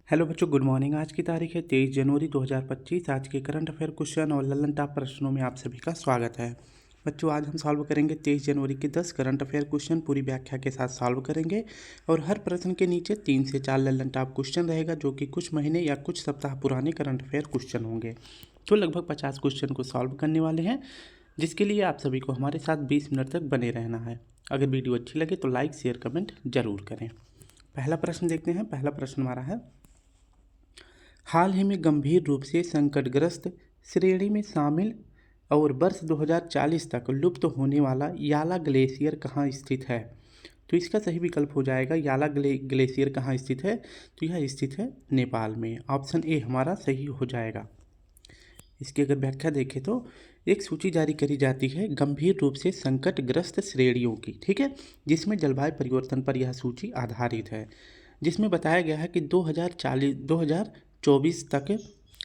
Hello बच्चों, good morning. आज की तारीख है 23 जनवरी 2025। आज के करंट अफेयर क्वेश्चन और ललन टॉप प्रश्नों में आप सभी का स्वागत है। बच्चों, आज हम सॉल्व करेंगे 23 जनवरी के 10 करंट अफेयर क्वेश्चन। पूरी व्याख्या के साथ सॉल्व करेंगे और हर प्रश्न के नीचे 3 से 4 ललन टॉप क्वेश्चन रहेगा, जो कि कुछ महीने या कुछ सप्ताह पुराने करंट अफेयर क्वेश्चन होंगे। तो लगभग 50 क्वेश्चन को सॉल्व करने वाले हैं, जिसके लिए आप सभी को हमारे साथ 20 मिनट तक बने रहना है। अगर वीडियो अच्छी लगे तो लाइक शेयर कमेंट जरूर करें। पहला प्रश्न देखते हैं। पहला प्रश्न हमारा है, हाल ही में गंभीर रूप से संकटग्रस्त श्रेणी में शामिल और वर्ष 2040 तक लुप्त होने वाला याला ग्लेशियर कहाँ स्थित है? तो इसका सही विकल्प हो जाएगा याला ग्लेशियर कहाँ स्थित है? तो यह स्थित है नेपाल में। ऑप्शन ए हमारा सही हो जाएगा। इसकी अगर व्याख्या देखें तो एक सूची जारी करी जाती है गंभीर रूप से संकटग्रस्त श्रेणियों की, ठीक है, जिसमें जलवायु परिवर्तन पर यह सूची आधारित है, जिसमें बताया गया है कि 2024 तक,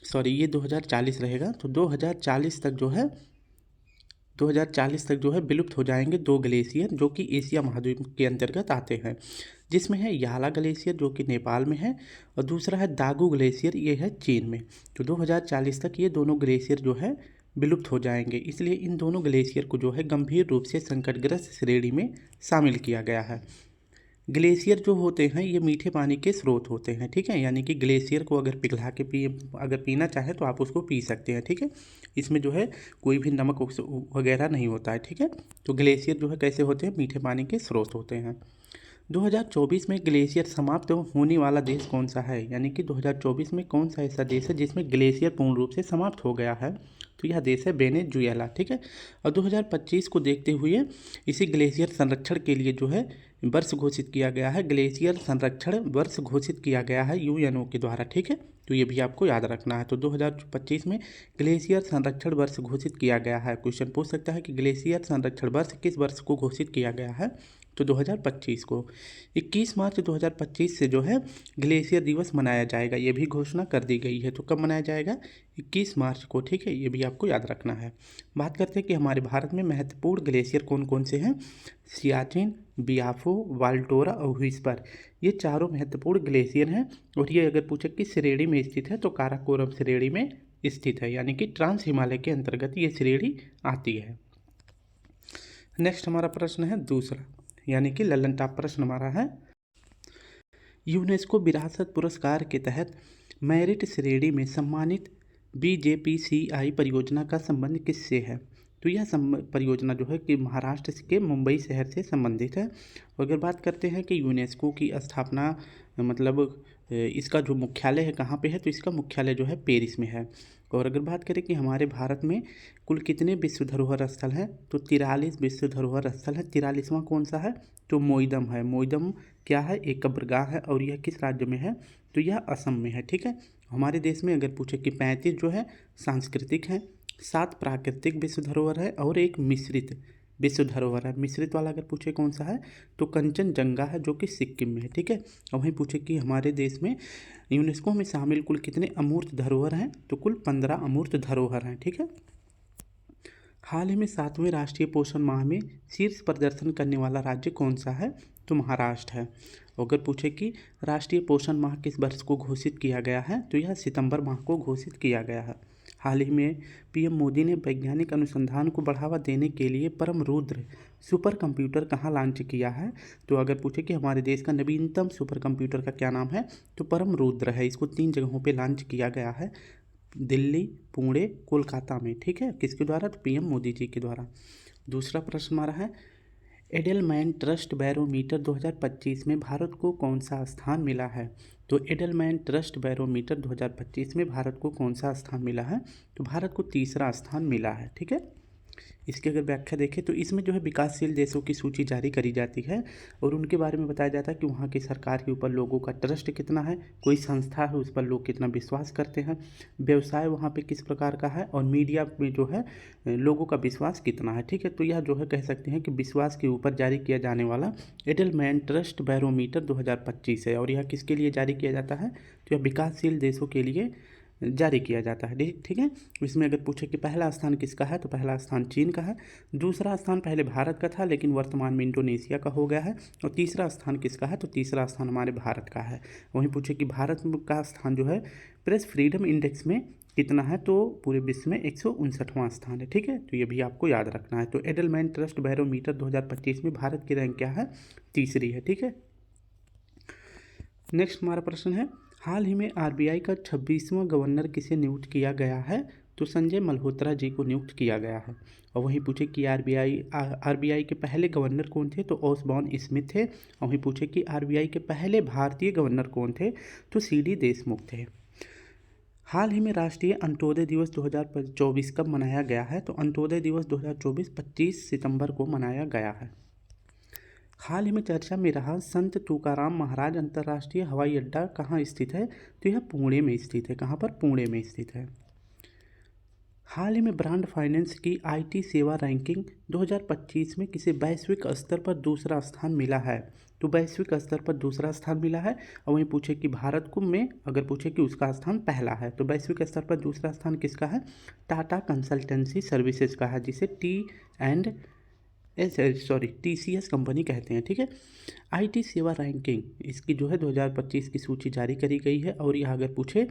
सॉरी ये 2040 रहेगा, तो 2040 तक जो है विलुप्त हो जाएंगे दो ग्लेशियर, जो कि एशिया महाद्वीप के अंतर्गत आते हैं, जिसमें है याला ग्लेशियर जो कि नेपाल में है और दूसरा है दागू ग्लेशियर, ये है चीन में। तो 2040 तक ये दोनों ग्लेशियर जो है विलुप्त हो जाएंगे, इसलिए इन दोनों ग्लेशियर को जो है गंभीर रूप से संकटग्रस्त श्रेणी में शामिल किया गया है। ग्लेशियर जो होते हैं ये मीठे पानी के स्रोत होते हैं, ठीक है, यानी कि ग्लेशियर को अगर पिघला के अगर पीना चाहे तो आप उसको पी सकते हैं, ठीक है। इसमें जो है कोई भी नमक वगैरह नहीं होता है, ठीक है। तो ग्लेशियर जो है कैसे होते हैं? मीठे पानी के स्रोत होते हैं। 2024 में ग्लेशियर समाप्त होने वाला देश कौन सा है? यानी कि 2024 में कौन सा ऐसा देश है जिसमें ग्लेशियर पूर्ण रूप से समाप्त हो गया है? तो यह देश है वेनेजुएला, ठीक है। और 2025 को देखते हुए इसी ग्लेशियर संरक्षण के लिए जो है वर्ष घोषित किया गया है। ग्लेशियर संरक्षण वर्ष घोषित किया गया है यूएनओ के द्वारा, ठीक है। तो ये भी आपको याद रखना है। तो 2025 में ग्लेशियर संरक्षण वर्ष घोषित किया गया है। क्वेश्चन पूछ सकता है कि ग्लेशियर संरक्षण वर्ष किस वर्ष को घोषित किया गया है? तो 2025 को। 21 मार्च 2025 से जो है ग्लेशियर दिवस मनाया जाएगा, ये भी घोषणा कर दी गई है। तो कब मनाया जाएगा? 21 मार्च को, ठीक है, ये भी आपको याद रखना है। बात करते हैं कि हमारे भारत में महत्वपूर्ण ग्लेशियर कौन कौन से हैं। सियाचिन, बियाफो, वाल्टोरा और व्हिस्पर, ये चारों महत्वपूर्ण ग्लेशियर हैं। और ये अगर पूछे किस श्रेणी में स्थित है तो काराकोरम श्रेणी में स्थित है, यानी कि ट्रांस हिमालय के अंतर्गत ये श्रेणी आती है। नेक्स्ट हमारा प्रश्न है दूसरा, यानी कि ललन टॉप प्रश्न हमारा है, यूनेस्को विरासत पुरस्कार के तहत मेरिट श्रेणी में सम्मानित BJPCI परियोजना का संबंध किससे है? तो यह परियोजना जो है कि महाराष्ट्र के मुंबई शहर से संबंधित है। अगर बात करते हैं कि यूनेस्को की स्थापना मतलब इसका जो मुख्यालय है कहाँ पे है, तो इसका मुख्यालय जो है पेरिस में है। और अगर बात करें कि हमारे भारत में कुल कितने विश्व धरोहर स्थल हैं, तो 43 विश्व धरोहर स्थल है। 43वां कौन सा है? तो मोइदम है। मोइदम क्या है? एक कब्रगाह है। और यह किस राज्य में है? तो यह असम में है, ठीक है। हमारे देश में अगर पूछे कि 35 जो है सांस्कृतिक हैं, 7 प्राकृतिक विश्व धरोहर है और एक मिश्रित विश्व धरोहर है। मिश्रित वाला अगर पूछे कौन सा है, तो कंचनजंगा है, जो कि सिक्किम में है, ठीक है। और वहीं पूछे कि हमारे देश में यूनेस्को में शामिल कुल कितने अमूर्त धरोहर हैं, तो कुल 15 अमूर्त धरोहर हैं, ठीक है। हाल ही में 7वें राष्ट्रीय पोषण माह में शीर्ष प्रदर्शन करने वाला राज्य कौन सा है? तो महाराष्ट्र है। अगर पूछे कि राष्ट्रीय पोषण माह किस वर्ष को घोषित किया गया है, तो यह सितंबर माह को घोषित किया गया है। हाल ही में पीएम मोदी ने वैज्ञानिक अनुसंधान को बढ़ावा देने के लिए परम रुद्र सुपर कंप्यूटर कहाँ लॉन्च किया है? तो अगर पूछे कि हमारे देश का नवीनतम सुपर कंप्यूटर का क्या नाम है, तो परम रुद्र है। इसको 3 जगहों पे लॉन्च किया गया है, दिल्ली, पुणे, कोलकाता में, ठीक है। किसके द्वारा? तो पीएम मोदी जी के द्वारा। दूसरा प्रश्न हमारा है, एडेलमैन ट्रस्ट बैरोमीटर 2025 में भारत को कौन सा स्थान मिला है? तो एडेलमैन ट्रस्ट बैरोमीटर 2025 में भारत को कौन सा स्थान मिला है? तो भारत को तीसरा स्थान मिला है, ठीक है। इसकी अगर व्याख्या देखें तो इसमें जो है विकासशील देशों की सूची जारी करी जाती है और उनके बारे में बताया जाता है कि वहाँ की सरकार के ऊपर लोगों का ट्रस्ट कितना है, कोई संस्था है उस पर लोग कितना विश्वास करते हैं, व्यवसाय वहाँ पे किस प्रकार का है, और मीडिया में जो है लोगों का विश्वास कितना है, ठीक है। तो यह जो है कह सकते हैं कि विश्वास के ऊपर जारी किया जाने वाला एडेलमैन ट्रस्ट बैरोमीटर 2025 है। और यह किसके लिए जारी किया जाता है? तो यह विकासशील देशों के लिए जारी किया जाता है। ठीक है। इसमें अगर पूछे कि पहला स्थान किसका है तो पहला स्थान चीन का है। दूसरा स्थान पहले भारत का था लेकिन वर्तमान में इंडोनेशिया का हो गया है। और तीसरा स्थान किसका है तो तीसरा स्थान हमारे भारत का है। वहीं पूछे कि भारत का स्थान जो है प्रेस फ्रीडम इंडेक्स में कितना है तो पूरे विश्व में 159वां स्थान है। ठीक है, तो ये भी आपको याद रखना है। तो एडलमैन ट्रस्ट बैरोमीटर 2025 में भारत की रैंक क्या है, तीसरी है। ठीक है। नेक्स्ट हमारा प्रश्न है, हाल ही में आरबीआई का 26वां गवर्नर किसे नियुक्त किया गया है तो संजय मल्होत्रा जी को नियुक्त किया गया है। और वहीं पूछे कि आरबीआई के पहले गवर्नर कौन थे तो ओसबॉर्न स्मिथ थे। और वहीं पूछे कि आरबीआई के पहले भारतीय गवर्नर कौन थे तो सीडी देशमुख थे। हाल ही में राष्ट्रीय अंत्योदय दिवस 2024 कब मनाया गया है तो अंत्योदय दिवस 2024 25 सितंबर को मनाया गया है। हाल ही में चर्चा में रहा संत तुकाराम महाराज अंतर्राष्ट्रीय हवाई अड्डा कहाँ स्थित है तो यह पुणे में स्थित है। कहाँ पर, पुणे में स्थित है। हाल ही में ब्रांड फाइनेंस की आईटी सेवा रैंकिंग 2025 में किसे वैश्विक स्तर पर दूसरा स्थान मिला है तो वैश्विक स्तर पर दूसरा स्थान मिला है। और वहीं पूछे कि भारत को में अगर पूछे कि उसका स्थान पहला है तो वैश्विक स्तर पर दूसरा स्थान किसका है, टाटा कंसल्टेंसी सर्विसेज का है, जिसे टीसीएस कंपनी कहते हैं। ठीक है। आईटी सेवा रैंकिंग इसकी जो है 2025 की सूची जारी करी गई है। और यह अगर पूछे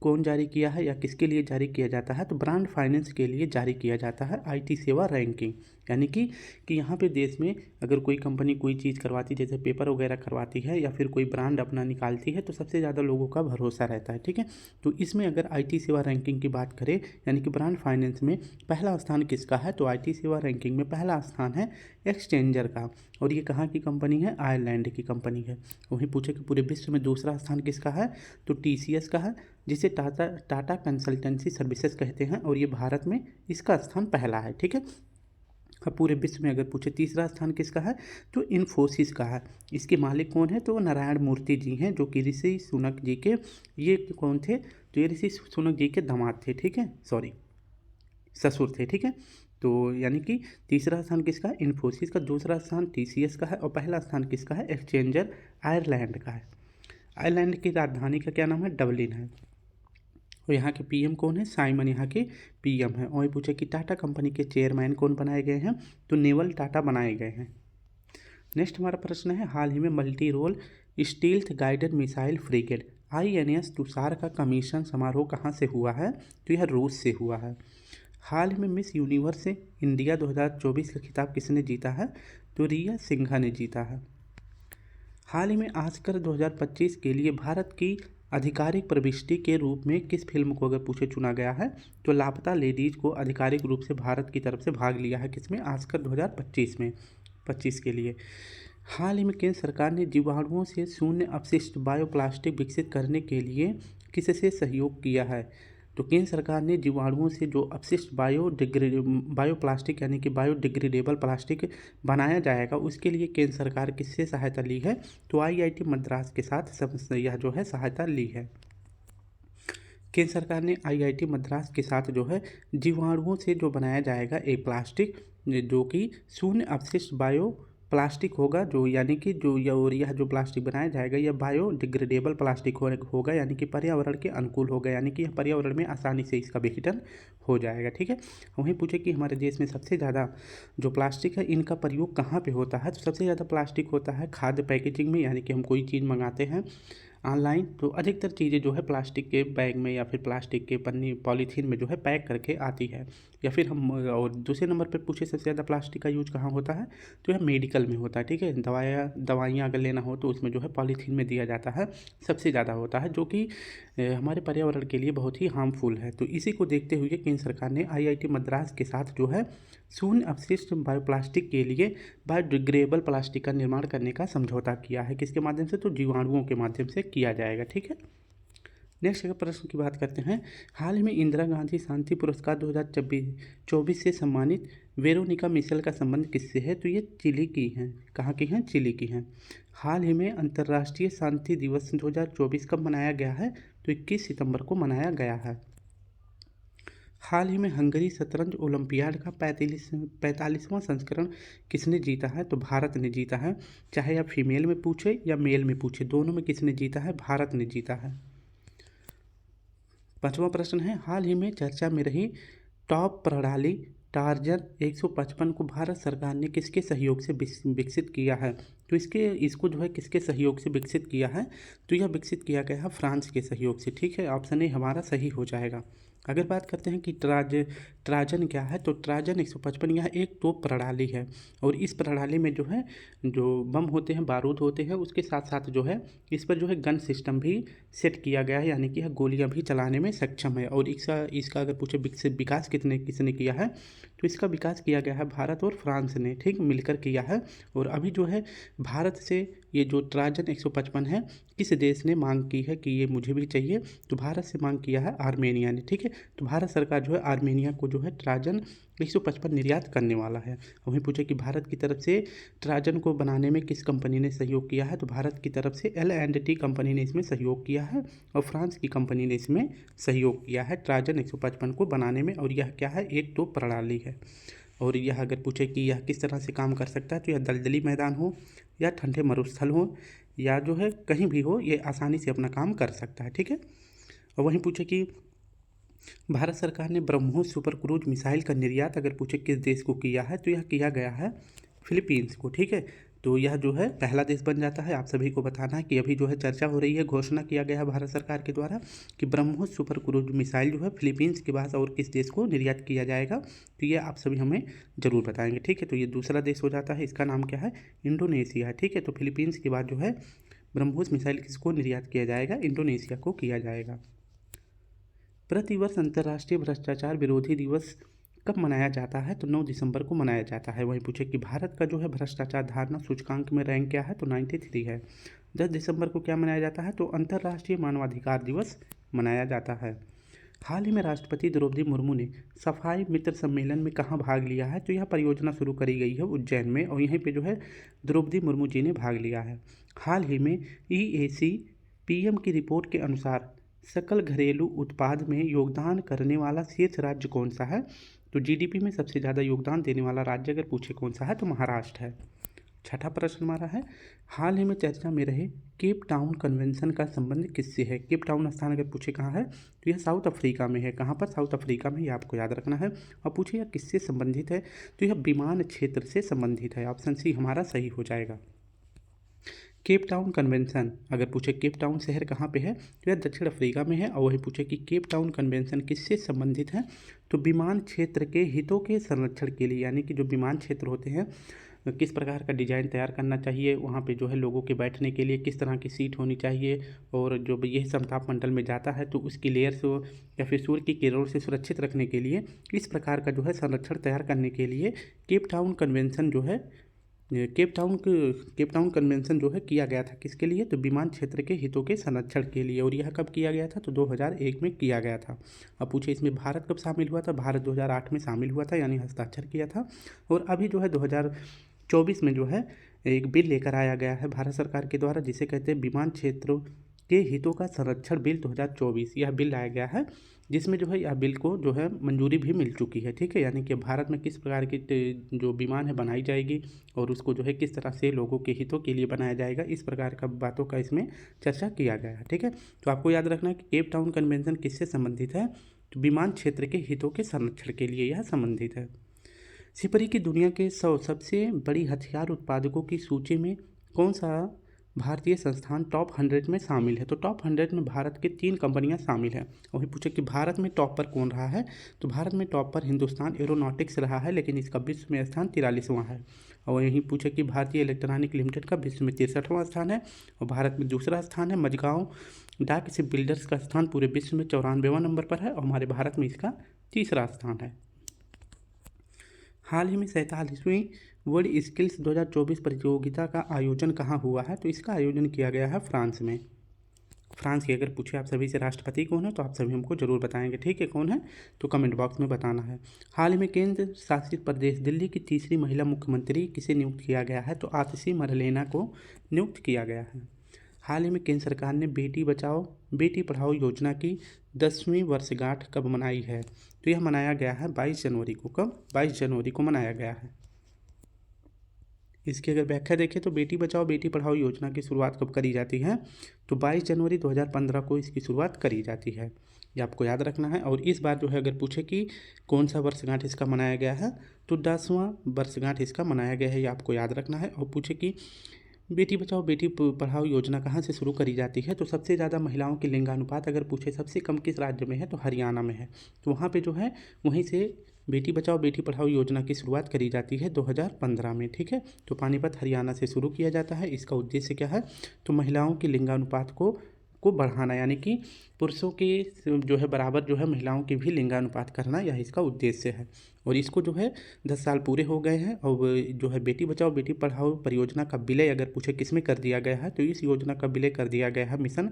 कौन जारी किया है या किसके लिए जारी किया जाता है तो ब्रांड फाइनेंस के लिए जारी किया जाता है आईटी सेवा रैंकिंग। यानी कि यहाँ पे देश में अगर कोई कंपनी कोई चीज़ करवाती जैसे पेपर वगैरह करवाती है या फिर कोई ब्रांड अपना निकालती है तो सबसे ज़्यादा लोगों का भरोसा रहता है। ठीक है। तो इसमें अगर आईटी सेवा रैंकिंग की बात करें यानी कि ब्रांड फाइनेंस में पहला स्थान किसका है तो आईटी सेवा रैंकिंग में पहला स्थान है एक्सचेंजर का। और ये कहाँ की कंपनी है, आयरलैंड की कंपनी है। वहीं पूछे कि पूरे विश्व में दूसरा स्थान किसका है तो टीसीएस का है, जिसे टाटा कंसल्टेंसी सर्विसेज कहते हैं। और ये भारत में इसका स्थान पहला है। ठीक है। अब पूरे विश्व में अगर पूछे तीसरा स्थान किसका है तो इन्फोसिस का है। इसके मालिक कौन है तो नारायण मूर्ति जी हैं, जो कि ऋषि सुनक जी के ये कौन थे तो ये ऋषि सुनक जी के दामाद थे। ठीक है, ससुर थे। ठीक है। तो यानी कि तीसरा स्थान किसका है, इन्फोसिस का, दूसरा स्थान टीसीएस का है और पहला स्थान किसका है, एक्सचेंजर आयरलैंड का है। आयरलैंड की राजधानी का क्या नाम है, डबलिन है। और यहाँ के पीएम कौन है, साइमन यहाँ के पीएम है। और ये पूछे कि टाटा कंपनी के चेयरमैन कौन बनाए गए हैं तो नेवल टाटा बनाए गए हैं। नेक्स्ट हमारा प्रश्न है, हाल ही में multi role stealth guided missile frigate INS Tushar का कमीशन समारोह कहाँ से हुआ है तो यह रूस से हुआ है। हाल ही में मिस यूनिवर्स इंडिया 2024 का खिताब किसने जीता है तो रिया सिंघा ने जीता है। हाल ही में ऑस्कर 2025 के लिए भारत की आधिकारिक प्रविष्टि के रूप में किस फिल्म को अगर पूछे चुना गया है तो लापता लेडीज को आधिकारिक रूप से भारत की तरफ से भाग लिया है किसमें, ऑस्कर 2025 के लिए। हाल ही में केंद्र सरकार ने जीवाणुओं से शून्य अपशिष्ट बायोप्लास्टिक विकसित करने के लिए किससे सहयोग किया है तो केंद्र सरकार ने जीवाणुओं से जो अपशिष्ट बायोप्लास्टिक यानी कि बायोडिग्रेडेबल प्लास्टिक बनाया जाएगा उसके लिए केंद्र सरकार किससे सहायता ली है तो IIT मद्रास के साथ यह जो है सहायता ली है। केंद्र सरकार ने IIT मद्रास के साथ जो है जीवाणुओं से जो बनाया जाएगा एक प्लास्टिक जो कि शून्य अपशिष्ट बायो प्लास्टिक होगा, जो यानी कि यह जो प्लास्टिक बनाया जाएगा यह बायोडिग्रेडेबल प्लास्टिक होगा यानी कि पर्यावरण के अनुकूल होगा, यानी कि यह पर्यावरण में आसानी से इसका विघटन हो जाएगा। ठीक है। वहीं पूछे कि हमारे देश में सबसे ज़्यादा जो प्लास्टिक है इनका प्रयोग कहाँ पे होता है तो सबसे ज़्यादा प्लास्टिक होता है खाद्य पैकेजिंग में, यानी कि हम कोई चीज़ मंगाते हैं ऑनलाइन तो अधिकतर चीज़ें जो है प्लास्टिक के बैग में या फिर प्लास्टिक के पन्नी पॉलीथीन में जो है पैक करके आती है। या फिर हम और दूसरे नंबर पर पूछे सबसे ज़्यादा प्लास्टिक का यूज कहाँ होता है तो यह मेडिकल में होता है। ठीक है। दवाइयाँ अगर लेना हो तो उसमें जो है पॉलीथीन में दिया जाता है, सबसे ज़्यादा होता है, जो कि हमारे पर्यावरण के लिए बहुत ही हार्मफुल है। तो इसी को देखते हुए केंद्र सरकार ने IIT मद्रास के साथ जो है शून्य अपशिष्ट बायोप्लास्टिक के लिए बायोडिग्रेडेबल प्लास्टिक का निर्माण करने का समझौता किया है। किसके माध्यम से तो जीवाणुओं के माध्यम से किया जाएगा। ठीक है। नेक्स्ट अगर प्रश्न की बात करते हैं, हाल ही में इंदिरा गांधी शांति पुरस्कार 2024 से सम्मानित वेरोनिका मिशेल का संबंध किससे है तो ये चिली की हैं। कहाँ की हैं, चिली की हैं। हाल ही में अंतर्राष्ट्रीय शांति दिवस 2024 कब मनाया गया है तो 21 सितंबर को मनाया गया है। हाल ही में हंगरी शतरंज ओलंपियाड का 45वां संस्करण किसने जीता है तो भारत ने जीता है। चाहे आप फीमेल में पूछे या मेल में पूछे, दोनों में किसने जीता है, भारत ने जीता है। 5वां प्रश्न है, हाल ही में चर्चा में रही टॉप प्रणाली टार्जन 155 को भारत सरकार ने किसके सहयोग से विकसित किया है? तो इसको जो है किसके सहयोग से विकसित किया है? तो यह विकसित किया गया है फ्रांस के सहयोग से। ठीक है, ऑप्शन ए हमारा सही हो जाएगा। अगर बात करते हैं कि ट्राजन क्या है, तो ट्राजन 155 यह एक तोप प्रणाली है और इस प्रणाली में जो है जो बम होते हैं, बारूद होते हैं, उसके साथ साथ जो है इस पर जो है गन सिस्टम भी सेट किया गया है, यानी कि यह गोलियां भी चलाने में सक्षम है। और इसका इसका अगर पूछे विकास किसने किया है, तो इसका विकास किया गया है भारत और फ्रांस ने ठीक मिलकर किया है। और अभी जो है भारत से ये जो ट्राजन 155 है, किस देश ने मांग की है कि ये मुझे भी चाहिए, तो भारत से मांग किया है आर्मेनिया ने। ठीक है, तो भारत सरकार जो है आर्मेनिया को जो है ट्राजन 155 निर्यात करने वाला है। वहीं पूछे कि भारत की तरफ से ट्राजन को बनाने में किस कंपनी ने सहयोग किया है, तो भारत की तरफ से L&T कंपनी ने इसमें सहयोग किया है और फ्रांस की कंपनी ने इसमें सहयोग किया है ट्राजन 155 को बनाने में। और यह क्या है, एक तो प्रणाली है। और यह अगर पूछे कि यह किस तरह से काम कर सकता है, तो यह दलदली मैदान हो या ठंडे मरुस्थल हो या जो है कहीं भी हो, ये आसानी से अपना काम कर सकता है। ठीक है, और वहीं पूछे कि भारत सरकार ने ब्रह्मोस सुपर क्रूज मिसाइल का निर्यात अगर पूछे किस देश को किया है, तो यह किया गया है फिलीपींस को। ठीक है, तो यह जो है पहला देश बन जाता है। आप सभी को बताना है कि अभी जो है चर्चा हो रही है, घोषणा किया गया है भारत सरकार के द्वारा कि ब्रह्मोस सुपर क्रूज मिसाइल जो है फिलीपींस के बाद और किस देश को निर्यात किया जाएगा, तो ये आप सभी हमें ज़रूर बताएंगे। ठीक है, तो ये दूसरा देश हो जाता है, इसका नाम क्या है, इंडोनेशिया। ठीक है, तो फिलीपींस के बाद जो है ब्रह्मोस मिसाइल किसको निर्यात किया जाएगा, इंडोनेशिया को किया जाएगा। प्रतिवर्ष अंतर्राष्ट्रीय भ्रष्टाचार विरोधी दिवस कब मनाया जाता है, तो 9 दिसंबर को मनाया जाता है। वहीं पूछे कि भारत का जो है भ्रष्टाचार धारणा सूचकांक में रैंक क्या है, तो 93 है। 10 दिसंबर को क्या मनाया जाता है, तो अंतर्राष्ट्रीय मानवाधिकार दिवस मनाया जाता है। हाल ही में राष्ट्रपति द्रौपदी मुर्मू ने सफाई मित्र सम्मेलन में कहाँ भाग लिया है, तो यह परियोजना शुरू करी गई है उज्जैन में और यहीं पे जो है द्रौपदी मुर्मू जी ने भाग लिया है। हाल ही में EAC PM की रिपोर्ट के अनुसार सकल घरेलू उत्पाद में योगदान करने वाला शीर्ष राज्य कौन सा है, तो GDP में सबसे ज़्यादा योगदान देने वाला राज्य अगर पूछे कौन सा है, तो महाराष्ट्र है। छठा प्रश्न हमारा है, हाल ही में चर्चा में रहे केप टाउन कन्वेंशन का संबंध किससे है? केप टाउन स्थान अगर पूछे कहाँ है, तो यह साउथ अफ्रीका में है। कहाँ पर, साउथ अफ्रीका में, ये आपको याद रखना है। और पूछे यह किससे संबंधित है, तो यह विमान क्षेत्र से संबंधित है। ऑप्शन सी हमारा सही हो जाएगा। केप टाउन कन्वेंशन अगर पूछे केप टाउन शहर कहाँ पे है, तो यह दक्षिण अफ्रीका में है। और वही पूछे कि केप टाउन कन्वेंशन किससे संबंधित है, तो विमान क्षेत्र के हितों के संरक्षण के लिए, यानी कि जो विमान क्षेत्र होते हैं किस प्रकार का डिज़ाइन तैयार करना चाहिए, वहाँ पे जो है लोगों के बैठने के लिए किस तरह की सीट होनी चाहिए, और जो यह समताप मंडल में जाता है तो उसकी लेयर से या फिर सूर्य की किरणों से सुरक्षित रखने के लिए इस प्रकार का जो है संरक्षण तैयार करने के लिए केप टाउन कन्वेंशन जो है केप टाउन कन्वेंशन जो है किया गया था किसके लिए, तो विमान क्षेत्र के हितों के संरक्षण के लिए। और यह कब किया गया था, तो 2001 में किया गया था। अब पूछे इसमें भारत कब शामिल हुआ था, भारत 2008 में शामिल हुआ था, यानी हस्ताक्षर किया था। और अभी जो है 2024 में जो है एक बिल लेकर आया गया है भारत सरकार के द्वारा, जिसे कहते हैं विमान क्षेत्रों के हितों का संरक्षण बिल 2024। यह बिल लाया गया है जिसमें जो है यह बिल को जो है मंजूरी भी मिल चुकी है। ठीक है, यानी कि भारत में किस प्रकार की जो विमान है बनाई जाएगी और उसको जो है किस तरह से लोगों के हितों के लिए बनाया जाएगा, इस प्रकार का बातों का इसमें चर्चा किया गया है। ठीक है, तो आपको याद रखना है कि केप टाउन कन्वेंशन किससे संबंधित है, तो विमान क्षेत्र के हितों के संरक्षण के लिए यह संबंधित है। सिपरी की दुनिया के 100 सबसे बड़ी हथियार उत्पादकों की सूची में कौन सा भारतीय संस्थान टॉप 100 में शामिल है, तो टॉप 100 में भारत के 3 कंपनियां शामिल हैं। वही पूछे कि भारत में टॉप पर कौन रहा है, तो भारत में टॉप पर हिंदुस्तान एरोनॉटिक्स रहा है, लेकिन इसका विश्व में स्थान 43वां है। और यही पूछे कि भारतीय इलेक्ट्रॉनिक लिमिटेड का विश्व में 63वां स्थान है और भारत में दूसरा स्थान है। मझगांव डाक शिप बिल्डर्स का स्थान पूरे विश्व में 94वां नंबर पर है और हमारे भारत में इसका तीसरा स्थान है। हाल ही में 47वीं वर्ल्ड स्किल्स 2024 प्रतियोगिता का आयोजन कहाँ हुआ है, तो इसका आयोजन किया गया है फ्रांस में। फ्रांस के अगर पूछे आप सभी से राष्ट्रपति कौन है, तो आप सभी हमको जरूर बताएंगे। ठीक है, कौन है, तो कमेंट बॉक्स में बताना है। हाल ही में केंद्र शासित प्रदेश दिल्ली की तीसरी महिला मुख्यमंत्री किसे नियुक्त किया गया है, तो आतिशी मरलेना को नियुक्त किया गया है। हाल ही में केंद्र सरकार ने बेटी बचाओ बेटी पढ़ाओ योजना की 10वीं वर्षगांठ कब मनाई है, तो यह मनाया गया है 22 जनवरी को। कब, 22 जनवरी को मनाया गया है। इसकी अगर व्याख्या देखें तो बेटी बचाओ बेटी पढ़ाओ योजना की शुरुआत कब करी जाती है, तो 22 जनवरी 2015 को इसकी शुरुआत करी जाती है। ये आपको याद रखना है। और इस बार जो है अगर पूछे कि कौन सा वर्षगांठ इसका मनाया गया है, तो 10वां वर्षगांठ इसका मनाया गया है, ये आपको याद रखना है। और पूछे कि बेटी बचाओ बेटी पढ़ाओ योजना कहाँ से शुरू करी जाती है, तो सबसे ज़्यादा महिलाओं के लिंगानुपात अगर पूछे सबसे कम किस राज्य में है, तो हरियाणा में है। तो वहाँ पे जो है वहीं से बेटी बचाओ बेटी पढ़ाओ योजना की शुरुआत करी जाती है 2015 में। ठीक है, तो पानीपत हरियाणा से शुरू किया जाता है। इसका उद्देश्य क्या है, तो महिलाओं के लिंगानुपात को बढ़ाना, यानी कि पुरुषों के जो है बराबर जो है महिलाओं की भी लिंगानुपात करना, यह इसका उद्देश्य है। और इसको जो है 10 साल पूरे हो गए हैं। और जो है बेटी बचाओ बेटी पढ़ाओ परियोजना का विलय अगर पूछे किस में कर दिया गया है, तो इस योजना का विलय कर दिया गया है मिशन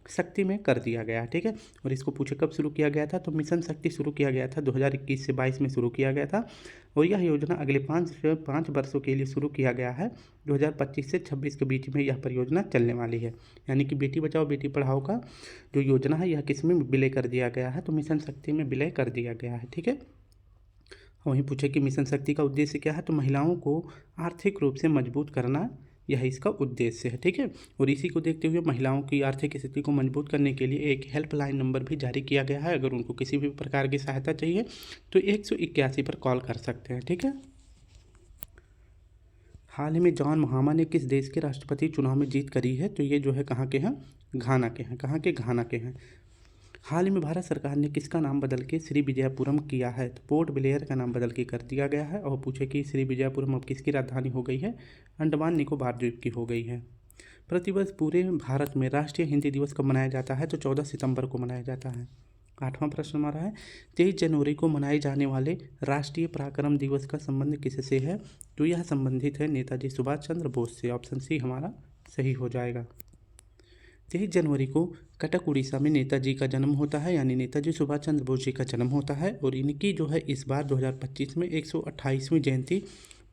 शक्ति में कर दिया गया है। ठीक है, और इसको पूछे कब शुरू किया गया था, तो मिशन शक्ति शुरू किया गया था 2021 से 22 में शुरू किया गया था। और यह योजना अगले 5 वर्षों के लिए शुरू किया गया है। 2025 से 26 के बीच में यह परियोजना चलने वाली है। यानी कि बेटी बचाओ बेटी पढ़ाओ का जो योजना है यह किस में विलय कर दिया गया है, तो मिशन शक्ति में विलय कर दिया गया है। ठीक है, वहीं पूछे कि मिशन शक्ति का उद्देश्य क्या है, तो महिलाओं को आर्थिक रूप से मजबूत करना, यह इसका उद्देश्य है। ठीक है, और इसी को देखते हुए महिलाओं की आर्थिक स्थिति को मजबूत करने के लिए एक हेल्पलाइन नंबर भी जारी किया गया है। अगर उनको किसी भी प्रकार की सहायता चाहिए तो 181 पर कॉल कर सकते हैं। ठीक है, हाल ही में जॉन महामा ने किस देश के राष्ट्रपति चुनाव में जीत करी है, तो ये जो है कहाँ के हैं, घाना के हैं। कहाँ के, घाना के हैं। हाल ही में भारत सरकार ने किसका नाम बदल के श्री विजयपुरम किया है, तो पोर्ट ब्लेयर का नाम बदल के कर दिया गया है। और पूछे कि श्री विजयपुरम अब किसकी राजधानी हो गई है, अंडमान निकोबार द्वीप की हो गई है। प्रतिवर्ष पूरे भारत में राष्ट्रीय हिंदी दिवस कब मनाया जाता है, तो 14 सितंबर को मनाया जाता है। 8वां प्रश्न हमारा है 23 जनवरी को मनाए जाने वाले राष्ट्रीय पराक्रम दिवस का संबंध किससे है, तो यह संबंधित है नेताजी सुभाष चंद्र बोस से। ऑप्शन सी हमारा सही हो जाएगा। 23 जनवरी को कटक उड़ीसा में नेताजी का जन्म होता है, यानी नेताजी सुभाष चंद्र बोस जी का जन्म होता है। और इनकी जो है इस बार 2025 में 128वीं जयंती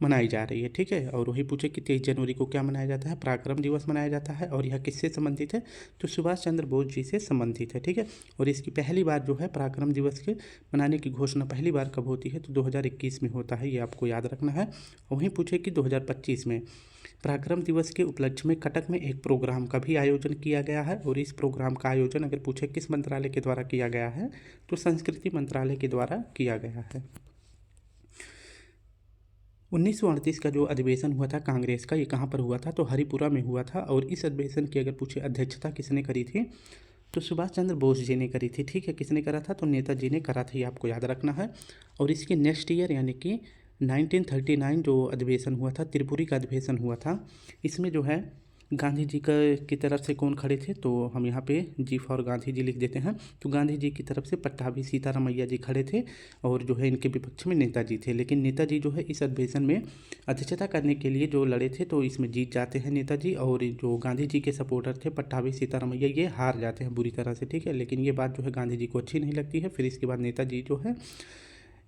मनाई जा रही है। ठीक है, और वही पूछे कि 23 जनवरी को क्या मनाया जाता है, पराक्रम दिवस मनाया जाता है। और यह किससे संबंधित है, तो सुभाष चंद्र बोस जी से संबंधित है। ठीक है, और इसकी पहली बार जो है पराक्रम दिवस के मनाने की घोषणा पहली बार कब होती है, तो 2021 में होता है, ये आपको याद रखना है। वहीं पूछे कि 2025 में पराक्रम दिवस के उपलक्ष्य में कटक में एक प्रोग्राम का भी आयोजन किया गया है। और इस प्रोग्राम का आयोजन अगर पूछे किस मंत्रालय के द्वारा किया गया है, तो संस्कृति मंत्रालय के द्वारा किया गया है। 1938 का जो अधिवेशन हुआ था कांग्रेस का, ये कहाँ पर हुआ था, तो हरिपुरा में हुआ था। और इस अधिवेशन की अगर पूछे अध्यक्षता किसने करी थी, तो सुभाष चंद्र बोस जी ने करी थी। ठीक है, किसने करा था, तो नेताजी ने करा था, ये आपको याद रखना है। और इसके नेक्स्ट ईयर यानी कि 1939 जो अधिवेशन हुआ था, त्रिपुरी का अधिवेशन हुआ था, इसमें जो है गांधी जी की तरफ से कौन खड़े थे, तो हम यहाँ पे जी फॉर गांधी जी लिख देते हैं। तो गांधी जी की तरफ से पट्टाभी सीतारामैया जी खड़े थे, और जो है इनके विपक्ष में नेताजी थे। लेकिन नेताजी जो है इस अधिवेशन में अध्यक्षता करने के लिए जो लड़े थे, तो इसमें जीत जाते हैं नेताजी। और जो गांधी जी के सपोर्टर थे पट्टाभी सीतारामैया, ये हार जाते हैं बुरी तरह से। ठीक है, लेकिन ये बात जो है गांधी जी को अच्छी नहीं लगती है। फिर इसके बाद नेताजी जो है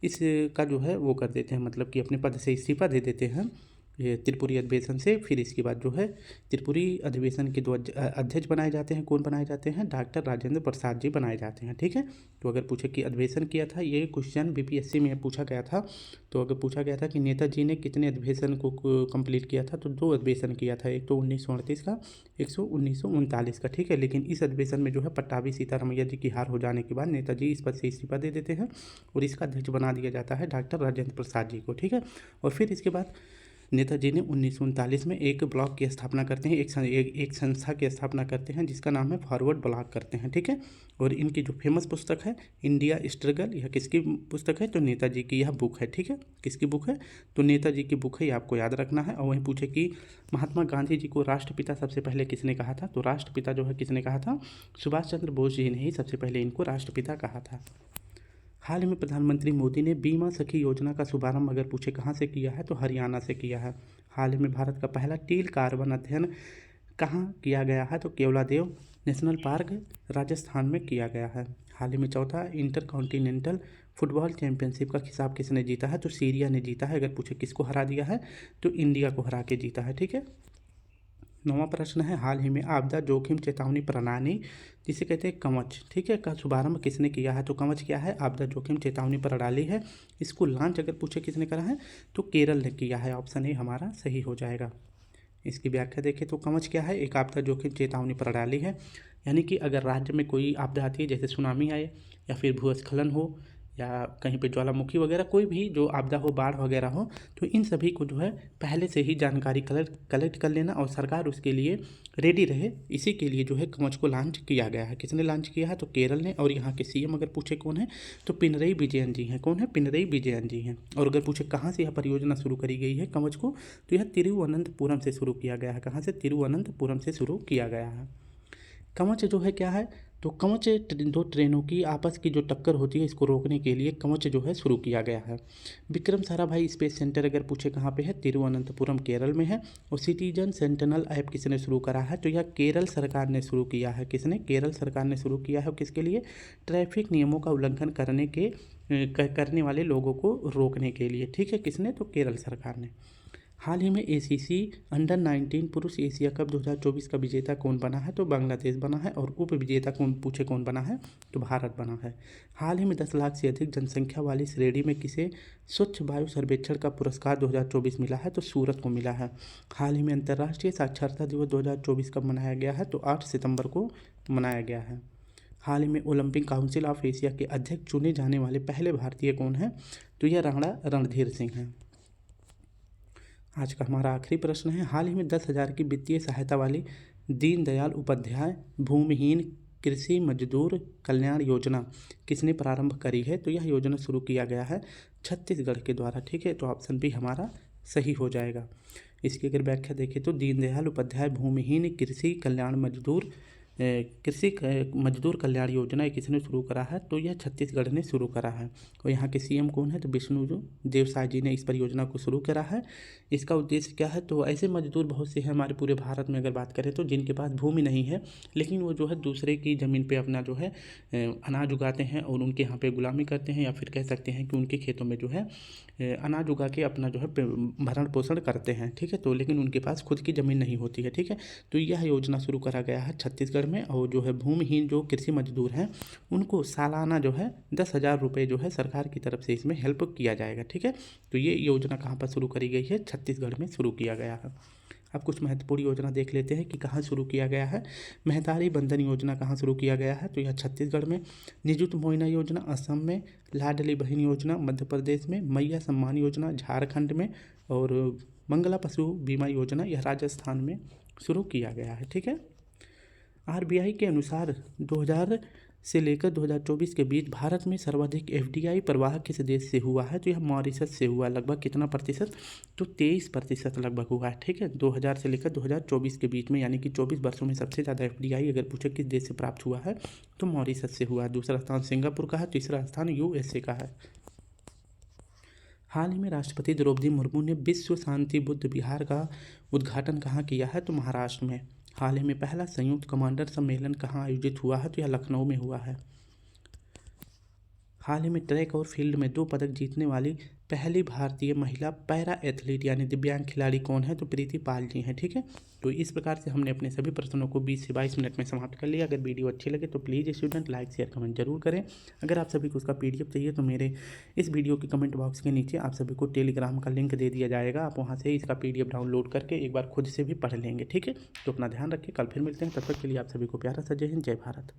इसका जो है वो कर देते हैं, मतलब कि अपने पद से इस्तीफा दे देते हैं ये त्रिपुरी अधिवेशन से। फिर इसके बाद जो है त्रिपुरी अधिवेशन के 2 अध्यक्ष बनाए जाते हैं। कौन बनाए जाते हैं, डॉक्टर राजेंद्र प्रसाद जी बनाए जाते हैं। ठीक है, तो अगर पूछे कि अधिवेशन किया था, ये क्वेश्चन बीपीएससी में पूछा गया था। तो अगर पूछा गया था कि नेताजी ने कितने अधिवेशन को कंप्लीट किया था, तो 2 अधिवेशन किया था, एक तो 1938 का, एक 1939 का। ठीक है, लेकिन इस अधिवेशन में जो है पट्टाभी सीतारामैया जी की हार हो जाने के बाद नेताजी इस पद से इस्तीफा दे देते हैं, और इसका अध्यक्ष बना दिया जाता है डॉक्टर राजेंद्र प्रसाद जी को। ठीक है, और फिर इसके बाद नेताजी ने 1939 में एक ब्लॉक की स्थापना करते हैं, एक संस्था की स्थापना करते हैं, जिसका नाम है फॉरवर्ड ब्लॉक करते हैं। ठीक है, और इनकी जो फेमस पुस्तक है इंडिया स्ट्रगल, यह किसकी पुस्तक है, तो नेताजी की यह बुक है। ठीक है, किसकी बुक है, तो नेताजी की बुक है, ये आपको याद रखना है। और वहीं पूछे कि महात्मा गांधी जी को राष्ट्रपिता सबसे पहले किसने कहा था, तो राष्ट्रपिता जो है किसने कहा था, सुभाष चंद्र बोस जी ने ही सबसे पहले इनको राष्ट्रपिता कहा था। हाल ही में प्रधानमंत्री मोदी ने बीमा सखी योजना का शुभारंभ अगर पूछे कहाँ से किया है, तो हरियाणा से किया है। हाल ही में भारत का पहला टील कार्बन अध्ययन कहाँ किया गया है, तो केवलादेव नेशनल पार्क राजस्थान में किया गया है। हाल ही में चौथा इंटर कॉन्टिनेंटल फुटबॉल चैंपियनशिप का खिताब किसने जीता है, तो सीरिया ने जीता है। अगर पूछे किसको हरा दिया है, तो इंडिया को हरा के जीता है। ठीक है, 9वां प्रश्न है, हाल ही में आपदा जोखिम चेतावनी प्रणाली जिसे कहते हैं कवच, ठीक है, का शुभारंभ किसने किया है? तो कवच क्या है? आपदा जोखिम चेतावनी प्रणाली है। इसको लॉन्च अगर पूछे किसने करा है तो केरल ने किया है। ऑप्शन ए हमारा सही हो जाएगा। इसकी व्याख्या देखें तो कवच क्या है? एक आपदा जोखिम चेतावनी प्रणाली है। यानी कि अगर राज्य में कोई आपदा आती है, जैसे सुनामी आए या फिर भूस्खलन हो या कहीं पे ज्वालामुखी वगैरह कोई भी जो आपदा हो, बाढ़ वगैरह हो, तो इन सभी को जो है पहले से ही जानकारी कलेक्ट कर लेना और सरकार उसके लिए रेडी रहे, इसी के लिए जो है कवच को लॉन्च किया गया है। किसने लॉन्च किया है? तो केरल ने। और यहाँ के सीएम अगर पूछे कौन है तो पिनरई विजयन जी हैं। कौन है? पिनरई विजयन जी हैं। और अगर पूछे कहाँ से यह परियोजना शुरू करी गई है कवच को, तो यह तिरुवनंतपुरम से शुरू किया गया है। कहाँ से? तिरुवनंतपुरम से शुरू किया गया है। कवच जो है क्या है? तो कवच दो ट्रेनों की आपस की जो टक्कर होती है इसको रोकने के लिए कवच जो है शुरू किया गया है। विक्रम साराभाई स्पेस सेंटर अगर पूछे कहाँ पे है? तिरुवनंतपुरम केरल में है। और सिटीजन सेंटिनल ऐप किसने शुरू करा है? तो यह केरल सरकार ने शुरू किया है। किसने? केरल सरकार ने शुरू किया है। और किसके लिए? ट्रैफिक नियमों का उल्लंघन करने वाले लोगों को रोकने के लिए, ठीक है। किसने? तो केरल सरकार ने। हाल ही में एसीसी अंडर 19 पुरुष एशिया कप 2024 का विजेता कौन बना है? तो बांग्लादेश बना है। और उप विजेता कौन बना है? तो भारत बना है। हाल ही में 10 लाख से अधिक जनसंख्या वाली श्रेणी में किसे स्वच्छ वायु सर्वेक्षण का पुरस्कार 2024 मिला है? तो सूरत को मिला है। हाल ही में अंतर्राष्ट्रीय साक्षरता दिवस 2024 कब मनाया गया है? तो 8 सितंबर को मनाया गया है। हाल ही में ओलंपिक काउंसिल ऑफ एशिया के अध्यक्ष चुने जाने वाले पहले भारतीय कौन है? तो यह राणा रणधीर सिंह हैं। आज का हमारा आखिरी प्रश्न है, हाल ही में 10,000 की वित्तीय सहायता वाली दीनदयाल उपाध्याय भूमिहीन कृषि मजदूर कल्याण योजना किसने प्रारंभ करी है? तो यह योजना शुरू किया गया है छत्तीसगढ़ के द्वारा, ठीक है। तो ऑप्शन बी हमारा सही हो जाएगा। इसकी अगर व्याख्या देखें तो दीनदयाल उपाध्याय भूमिहीन कृषि मजदूर कल्याण योजना किसने शुरू करा है? तो यह छत्तीसगढ़ ने शुरू करा है। और यहाँ के सीएम कौन है? तो विष्णु देव साय जी ने इस परियोजना को शुरू करा है। इसका उद्देश्य क्या है? तो ऐसे मजदूर बहुत से हैं हमारे पूरे भारत में अगर बात करें तो जिनके पास भूमि नहीं है, लेकिन वो जो है दूसरे की ज़मीन पे अपना जो है अनाज उगाते हैं और उनके यहाँ पे गुलामी करते हैं, या फिर कह सकते हैं कि उनके खेतों में जो है अनाज उगा के अपना जो है भरण पोषण करते हैं, ठीक है। तो लेकिन उनके पास खुद की ज़मीन नहीं होती है, ठीक है। तो यह योजना शुरू करा गया है छत्तीसगढ़ में। और जो है भूमिहीन जो कृषि मजदूर हैं उनको सालाना जो है 10,000 रुपये जो है सरकार की तरफ से इसमें हेल्प किया जाएगा, ठीक है। तो ये योजना कहाँ पर शुरू करी गई है? छत्तीसगढ़ में शुरू किया गया है। अब कुछ महत्वपूर्ण योजना देख लेते हैं कि कहाँ शुरू किया गया है। महतारी बंधन योजना कहाँ शुरू किया गया है? तो यह छत्तीसगढ़ में। निजुत मोइना योजना असम में। लाडली बहन योजना मध्य प्रदेश में। मैया सम्मान योजना झारखंड में। और मंगला पशु बीमा योजना यह राजस्थान में शुरू किया गया है, ठीक है। आरबीआई के अनुसार 2000 से लेकर 2024 के बीच भारत में सर्वाधिक एफडीआई प्रवाह किस देश से हुआ है? तो यह मॉरिशस से हुआ। लगभग कितना प्रतिशत? तो 23% लगभग हुआ है, ठीक है। 2000 से लेकर 2024 के बीच में, यानी कि 24 वर्षों में सबसे ज़्यादा एफडीआई अगर पूछे किस देश से प्राप्त हुआ है तो मॉरिशस से हुआ है। दूसरा स्थान सिंगापुर का है, तीसरा स्थान यूएसए का है। हाल ही में राष्ट्रपति द्रौपदी मुर्मू ने विश्व शांति बुद्ध विहार का उद्घाटन कहाँ किया है? तो महाराष्ट्र में। हाल ही में पहला संयुक्त कमांडर सम्मेलन कहाँ आयोजित हुआ है? तो यह लखनऊ में हुआ है। हाल ही में ट्रैक और फील्ड में 2 पदक जीतने वाली पहली भारतीय महिला पैरा एथलीट यानी दिव्यांग खिलाड़ी कौन है? तो प्रीति पाल जी हैं, ठीक है। तो इस प्रकार से हमने अपने सभी प्रश्नों को 20 से 22 मिनट में समाप्त कर लिया। अगर वीडियो अच्छी लगे तो please student like share comment जरूर करें। अगर आप सभी को उसका पीडीएफ चाहिए तो मेरे इस वीडियो के कमेंट बॉक्स के नीचे आप सभी को टेलीग्राम का लिंक दे दिया जाएगा। आप वहाँ से इसका पीडीएफ डाउनलोड करके एक बार खुद से भी पढ़ लेंगे, ठीक है। तो अपना ध्यान रखिए, कल फिर मिलते हैं। तब तक के लिए आप सभी को प्यारा सा जय हिंद, जय भारत।